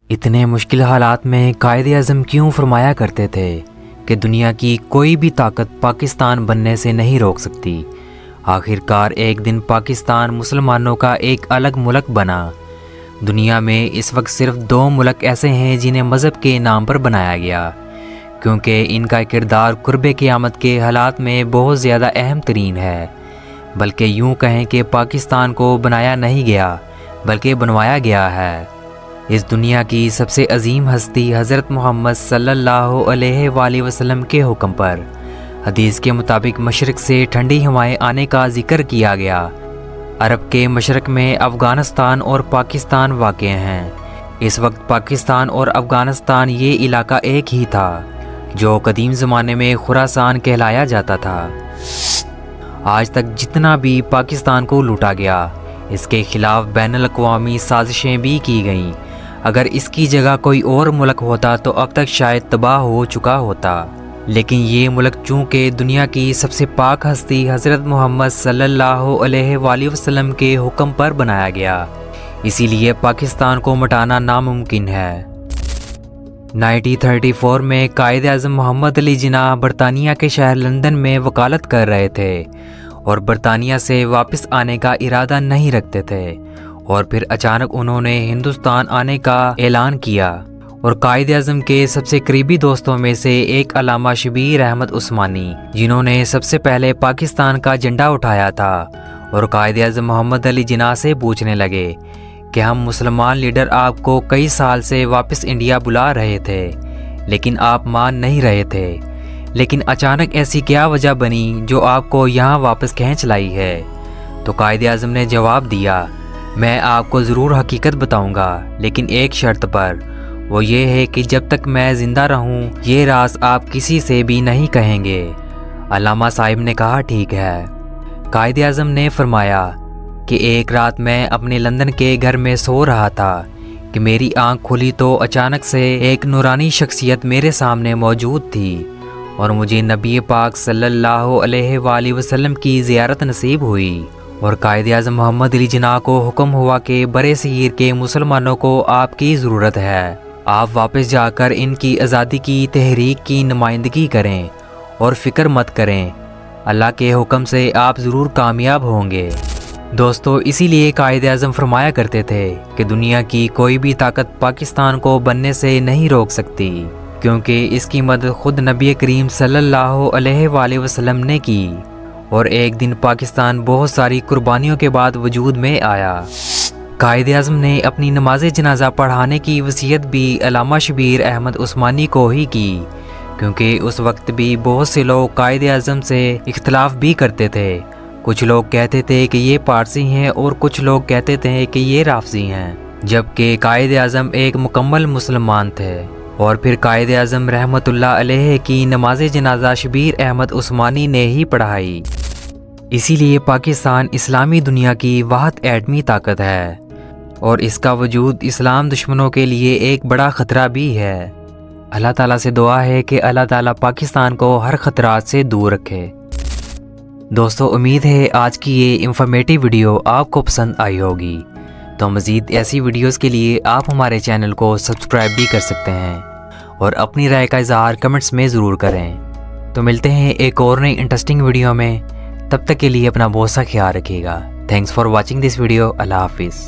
اتنے مشکل حالات میں قائد اعظم کیوں فرمایا کرتے تھے کہ دنیا کی کوئی بھی طاقت پاکستان بننے سے نہیں روک سکتی۔ آخر کار ایک دن پاکستان مسلمانوں کا ایک الگ ملک بنا۔ دنیا میں اس وقت صرف 2 ملک ایسے ہیں جنہیں مذہب کے نام پر بنایا گیا، کیونکہ ان کا کردار قرب قیامت کے حالات میں بہت زیادہ اہم ترین ہے۔ بلکہ یوں کہیں کہ پاکستان کو بنایا نہیں گیا بلکہ بنوایا گیا ہے۔ اس دنیا کی سب سے عظیم ہستی حضرت محمد صلی اللہ علیہ وآلہ وسلم کے حکم پر حدیث کے مطابق مشرق سے ٹھنڈی ہوائیں آنے کا ذکر کیا گیا۔ عرب کے مشرق میں افغانستان اور پاکستان واقع ہیں۔ اس وقت پاکستان اور افغانستان یہ علاقہ ایک ہی تھا جو قدیم زمانے میں خراسان کہلایا جاتا تھا۔ آج تک جتنا بھی پاکستان کو لوٹا گیا، اس کے خلاف بین الاقوامی سازشیں بھی کی گئیں۔ اگر اس کی جگہ کوئی اور ملک ہوتا تو اب تک شاید تباہ ہو چکا ہوتا، لیکن یہ ملک چونکہ دنیا کی سب سے پاک ہستی حضرت محمد صلی اللہ علیہ وآلہ وسلم کے حکم پر بنایا گیا، اسی لیے پاکستان کو مٹانا ناممکن ہے۔ 1934 میں قائد اعظم محمد علی جناح برطانیہ کے شہر لندن میں وکالت کر رہے تھے اور برطانیہ سے واپس آنے کا ارادہ نہیں رکھتے تھے، اور پھر اچانک انہوں نے ہندوستان آنے کا اعلان کیا، اور قائد اعظم کے سب سے قریبی دوستوں میں سے ایک علامہ شبیر احمد عثمانی، جنہوں نے سب سے پہلے پاکستان کا جھنڈا اٹھایا تھا، اور قائد اعظم محمد علی جناح سے پوچھنے لگے کہ ہم مسلمان لیڈر آپ کو کئی سال سے واپس انڈیا بلا رہے تھے لیکن آپ مان نہیں رہے تھے، لیکن اچانک ایسی کیا وجہ بنی جو آپ کو یہاں واپس کھینچ لائی ہے؟ تو قائد اعظم نے جواب دیا، میں آپ کو ضرور حقیقت بتاؤں گا لیکن ایک شرط پر، وہ یہ ہے کہ جب تک میں زندہ رہوں یہ راز آپ کسی سے بھی نہیں کہیں گے۔ علامہ صاحب نے کہا ٹھیک ہے۔ قائد اعظم نے فرمایا کہ ایک رات میں اپنے لندن کے گھر میں سو رہا تھا کہ میری آنکھ کھلی تو اچانک سے ایک نورانی شخصیت میرے سامنے موجود تھی، اور مجھے نبی پاک صلی اللہ علیہ وآلہ وسلم کی زیارت نصیب ہوئی، اور قائد اعظم محمد علی جناح کو حکم ہوا کہ برِ صغیر کے مسلمانوں کو آپ کی ضرورت ہے، آپ واپس جا کر ان کی آزادی کی تحریک کی نمائندگی کریں اور فکر مت کریں، اللہ کے حکم سے آپ ضرور کامیاب ہوں گے۔ دوستو، اسی لیے قائد اعظم فرمایا کرتے تھے کہ دنیا کی کوئی بھی طاقت پاکستان کو بننے سے نہیں روک سکتی، کیونکہ اس کی مدد خود نبی کریم صلی اللہ علیہ وآلہ وسلم نے کی، اور ایک دن پاکستان بہت ساری قربانیوں کے بعد وجود میں آیا۔ قائد اعظم نے اپنی نماز جنازہ پڑھانے کی وصیت بھی علامہ شبیر احمد عثمانی کو ہی کی، کیونکہ اس وقت بھی بہت سے لوگ قائد اعظم سے اختلاف بھی کرتے تھے۔ کچھ لوگ کہتے تھے کہ یہ پارسی ہیں اور کچھ لوگ کہتے تھے کہ یہ رافضی ہیں، جبکہ قائد اعظم ایک مکمل مسلمان تھے۔ اور پھر قائد اعظم رحمۃ اللہ علیہ کی نماز جنازہ شبیر احمد عثمانی نے ہی پڑھائی۔ اسی لیے پاکستان اسلامی دنیا کی واحد ایٹمی طاقت ہے، اور اس کا وجود اسلام دشمنوں کے لیے ایک بڑا خطرہ بھی ہے۔ اللہ تعالیٰ سے دعا ہے کہ اللہ تعالیٰ پاکستان کو ہر خطرات سے دور رکھے۔ دوستو، امید ہے آج کی یہ انفارمیٹیو ویڈیو آپ کو پسند آئی ہوگی، تو مزید ایسی ویڈیوز کے لیے آپ ہمارے چینل کو سبسکرائب بھی کر سکتے ہیں، اور اپنی رائے کا اظہار کمنٹس میں ضرور کریں۔ تو ملتے ہیں ایک اور نئی انٹرسٹنگ ویڈیو میں، تب تک کے لیے اپنا بہت سا خیال رکھیے گا۔ Thanks for watching this video. اللہ حافظ۔